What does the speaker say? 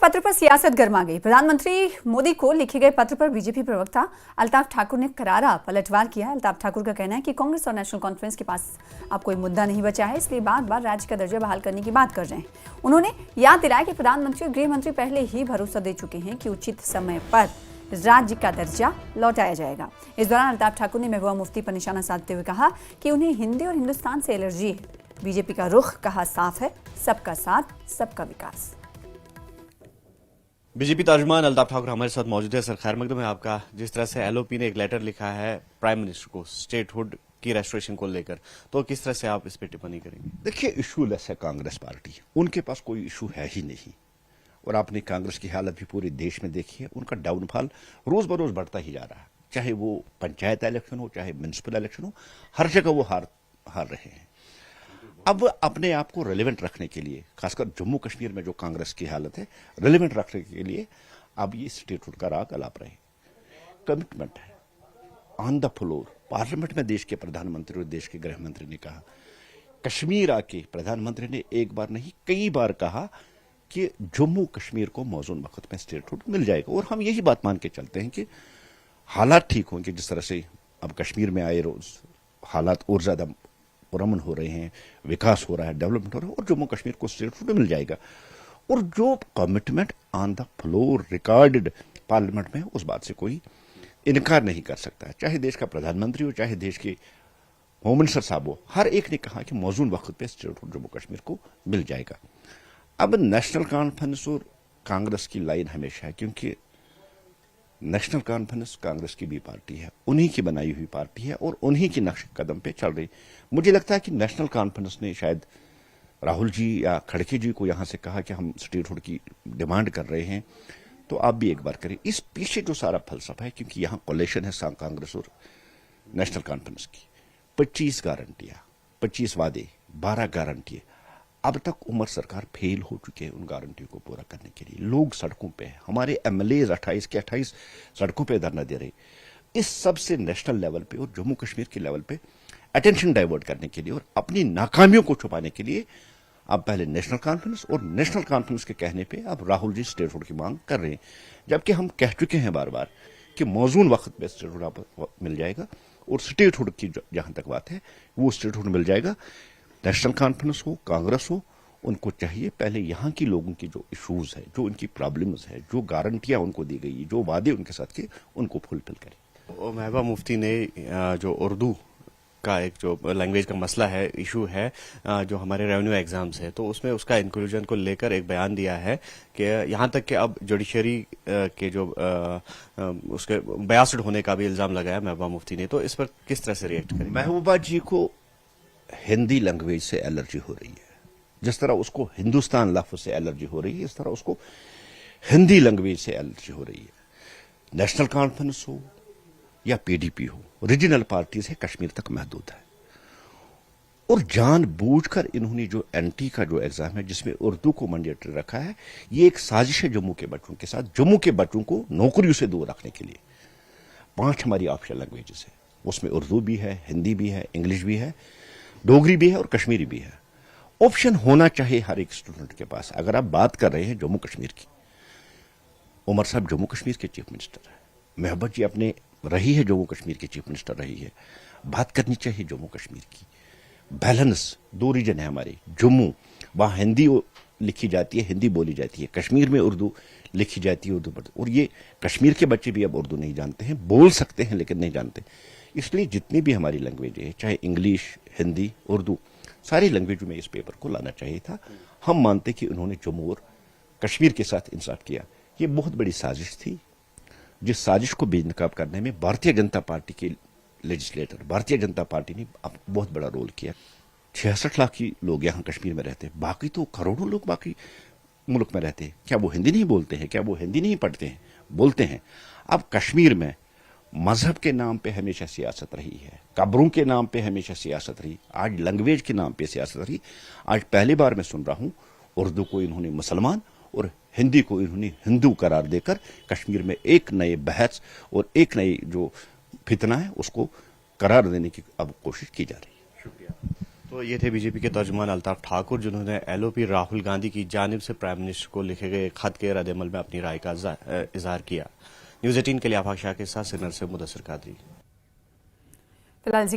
पत्र पर सियासत गर्मा गई। प्रधानमंत्री मोदी को लिखे गए पत्र पर बीजेपी प्रवक्ता अल्ताफ ठाकुर ने करारा पलटवार किया। अल्ताफ ठाकुर का कहना है कि कांग्रेस और नेशनल कॉन्फ्रेंस के पास अब कोई मुद्दा नहीं बचा है, इसलिए बार बार राज्य का दर्जा बहाल करने की बात कर रहे हैं। उन्होंने याद दिलाया कि प्रधानमंत्री और गृह मंत्री पहले ही भरोसा दे चुके हैं कि उचित समय पर राज्य का दर्जा लौटाया जाएगा। इस दौरान अल्ताफ ठाकुर ने महबूबा मुफ्ती पर निशाना साधते हुए कहा कि उन्हें हिंदी और हिंदुस्तान से एलर्जी है। बीजेपी का रुख कहा साफ है, सबका साथ सबका विकास। बीजेपी तर्जुमान अल्ताफ ठाकुर हमारे साथ मौजूद है। सर खैर मकदम है आपका। जिस तरह से एलओपी ने एक लेटर लिखा है प्राइम मिनिस्टर को स्टेटहुड की रेस्टोरेशन को लेकर, तो किस तरह से आप इस पर टिप्पणी करेंगे? देखिए, इशू लेस है कांग्रेस पार्टी, उनके पास कोई इशू है ही नहीं। और आपने कांग्रेस की हालत भी पूरे देश में देखी है। उनका डाउनफॉल रोज बरोज बढ़ता ही जा रहा है, चाहे वो पंचायत इलेक्शन हो, चाहे म्युनिसिपल इलेक्शन हो, हर जगह वो हार रहे हैं। अब अपने आप को रेलेवेंट रखने के लिए, खासकर जम्मू कश्मीर में जो कांग्रेस की हालत है, रेलेवेंट रखने के लिए अब ये स्टेटहुड का राग अलाप रहे। कमिटमेंट है ऑन द फ्लोर। पार्लियामेंट में देश के प्रधानमंत्री और देश के गृह मंत्री ने कहा, कश्मीर आके प्रधानमंत्री ने एक बार नहीं कई बार कहा कि जम्मू कश्मीर को मौजूद वक्त में स्टेटहुड मिल जाएगा। और हम यही बात मान के चलते हैं कि हालात ठीक होंगे। जिस तरह से अब कश्मीर में आए रोज हालात और ज्यादा पुरअमन हो रहे हैं, विकास हो रहा है, डेवलपमेंट हो रहा है, और जम्मू कश्मीर को स्टेटहुड मिल जाएगा। और जो commitment on the floor recorded parliament में, उस बात से कोई इनकार नहीं कर सकता है। चाहे देश का प्रधानमंत्री हो, चाहे देश के होम मिनिस्टर साहब हो, हर एक ने कहा कि मौजूद वक्त पे स्टेटहुड जम्मू कश्मीर को मिल जाएगा। अब नेशनल कॉन्फ्रेंस और कांग्रेस की लाइन हमेशा है, क्योंकि नेशनल कॉन्फ्रेंस कांग्रेस की भी पार्टी है, उन्हीं की बनाई हुई पार्टी है और उन्हीं की नक्श कदम पे चल रही। मुझे लगता है कि नेशनल कॉन्फ्रेंस ने शायद राहुल जी या खड़गे जी को यहां से कहा कि हम स्टेटहुड की डिमांड कर रहे हैं, तो आप भी एक बार करें। इस पीछे जो सारा फलसफा है, क्योंकि यहां कोलेशन है कांग्रेस और नेशनल कॉन्फ्रेंस की, 25 गारंटियां, 25 वादे, 12 गारंटियां। अब तक उमर सरकार फेल हो चुके हैं उन गारंटियों को पूरा करने के लिए। लोग सड़कों पे हैं, हमारे एमएलए 28 के 28 सड़कों पे धरना दे रहे। इस सब से नेशनल लेवल पे और जम्मू कश्मीर के लेवल पे अटेंशन डाइवर्ट करने के लिए और अपनी नाकामियों को छुपाने के लिए अब पहले नेशनल कॉन्फ्रेंस और नेशनल कॉन्फ्रेंस के कहने पे अब राहुल जी स्टेटहुड की मांग कर रहे हैं, जबकि हम कह चुके हैं बार बार कि मौजूद वक्त पे स्टेटहुड मिल जाएगा। और स्टेटहुड की जहां तक बात है, वो स्टेटहुड मिल जाएगा। नेशनल कॉन्फ्रेंस हो, कांग्रेस हो, उनको चाहिए पहले यहाँ की लोगों की जो इश्यूज है, जो उनकी प्रॉब्लम्स है, जो गारंटियां उनको दी गई, जो वादे उनके साथ किए, उनको फुलफिल करें। महबूबा मुफ्ती ने जो उर्दू का एक जो लैंग्वेज का मसला है, इशू है, जो हमारे रेवेन्यू एग्जाम्स है, तो उसमें उसका इंक्लूजन को लेकर एक बयान दिया है कि यहाँ तक कि अब जुडिशरी के जो उसके बायस्ड होने का भी इल्जाम लगाया महबूबा मुफ्ती ने, तो इस पर किस तरह से रिएक्ट करें? महबूबा जी को हिंदी लैंग्वेज से एलर्जी हो रही है। जिस तरह उसको हिंदुस्तान लफ्ज से एलर्जी हो रही है, इस तरह उसको हिंदी लैंग्वेज से एलर्जी हो रही है। नेशनल कॉन्फ्रेंस हो या पीडीपी हो, रीजनल पार्टी से कश्मीर तक महदूद है। और जानबूझकर इन्होंने जो एनटी का जो एग्जाम है, जिसमें उर्दू को मैंडेटरी रखा है, ये एक साजिश है जम्मू के बच्चों के साथ, जम्मू के बच्चों को नौकरियों से दूर रखने के लिए। 5 हमारी ऑफिशियल लैंग्वेजेस है, उसमें उर्दू भी है, हिंदी भी है, इंग्लिश भी है, डोगरी भी है और कश्मीरी भी है। ऑप्शन होना चाहिए हर एक स्टूडेंट के पास। अगर आप बात कर रहे हैं जम्मू कश्मीर की, उमर साहब जम्मू कश्मीर के चीफ मिनिस्टर है, महबूबा जी अपने रही है जम्मू कश्मीर की चीफ मिनिस्टर रही है। बात करनी चाहिए जम्मू कश्मीर की। बैलेंस 2 रीजन है हमारे। जम्मू, वहां हिंदी लिखी जाती है, हिंदी बोली जाती है, कश्मीर में उर्दू लिखी जाती है, उर्दू पढ़ते। और ये कश्मीर के बच्चे भी अब उर्दू नहीं जानते हैं, बोल सकते हैं लेकिन नहीं जानते। इसलिए जितनी भी हमारी लैंग्वेज है, चाहे इंग्लिश, हिंदी, उर्दू, सारी लैंग्वेज में इस पेपर को लाना चाहिए था। हम मानते कि उन्होंने जम्मू और कश्मीर के साथ इंसाफ किया। ये बहुत बड़ी साजिश थी, जिस साजिश को बेनकाब करने में भारतीय जनता पार्टी के लेजिस्लेटर, भारतीय जनता पार्टी ने बहुत बड़ा रोल किया। 66 लाख की लोग यहाँ कश्मीर में रहते हैं, बाकी तो करोड़ों लोग बाकी मुल्क में रहते हैं। क्या वो हिंदी नहीं बोलते हैं? क्या वो हिंदी नहीं पढ़ते हैं? बोलते हैं। अब कश्मीर में मजहब के नाम पे हमेशा सियासत रही है, कब्रों के नाम पे हमेशा सियासत रही, आज लैंग्वेज के नाम पे सियासत रही। आज पहली बार मैं सुन रहा हूं उर्दू को इन्होंने मुसलमान और हिंदी को इन्होंने हिंदू करार देकर कश्मीर में एक नए बहस और एक नई जो फितना है उसको करार देने की अब कोशिश की जा रही है। शुक्रिया। तो ये थे बीजेपी के तर्जुमान अल्ताफ ठाकुर, जिन्होंने एलओपी राहुल गांधी की जानिब से प्राइम मिनिस्टर को लिखे गए खत के रद्द-ए-अमल में अपनी राय का इजहार किया। न्यूज़ 18 के लिए आफाक शाह के साथ सिन्नर से मुदस्सिर कादरी। फिलहाल